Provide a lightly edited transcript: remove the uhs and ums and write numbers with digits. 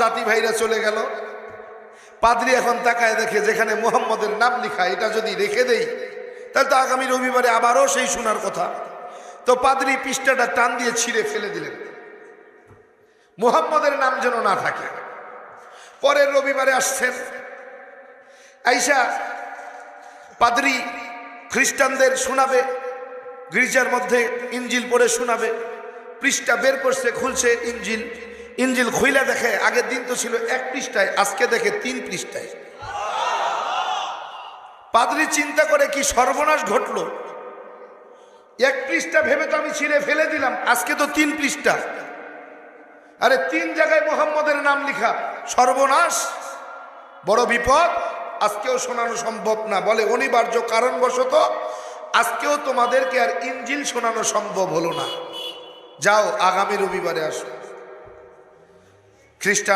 জাতি ভাইরা চলে গেল। পাদ্রী এখন তাকায় দেখে যেখানে মুহাম্মদের নাম লেখা, এটা যদি রেখে দেই তাহলে তো আগামী রবিবারে আবারও সেই শোনার কথা। তো পাদ্রী পৃষ্ঠাটা টান দিয়ে ছিঁড়ে ফেলে দিলেন, মুহাম্মদের নাম যেন না থাকে। পরের রবিবারে আসছেন, আইসা পাদ্রী খ্রিস্টানদের শোনাবে, গির্জার মধ্যে ইঞ্জিল পড়ে শোনাবে। পৃষ্ঠা বের করছে, খুলছে ইঞ্জিল, ইঞ্জিল খুইলা দেখে আগের দিন তো ছিল 1 পৃষ্ঠায়, আজকে দেখে 3 পৃষ্ঠায়। পাদ্রী চিন্তা করে কি সর্বনাশ ঘটলো, 1 পৃষ্ঠা ভেবে তো আমি ছিঁড়ে ফেলে দিলাম, আজকে তো 3 পৃষ্ঠা, আরে 3 জায়গায় মুহাম্মদের নাম লেখা, সর্বনাশ, বড় বিপদ, আজকেও শোনানো সম্ভব না। বলে অনিবার্য কারণবশত আজকেও তোমাদেরকে আর ইঞ্জিল শোনানো সম্ভব হলো না, যাও আগামী রবিবারে আসো। খ্রিস্টান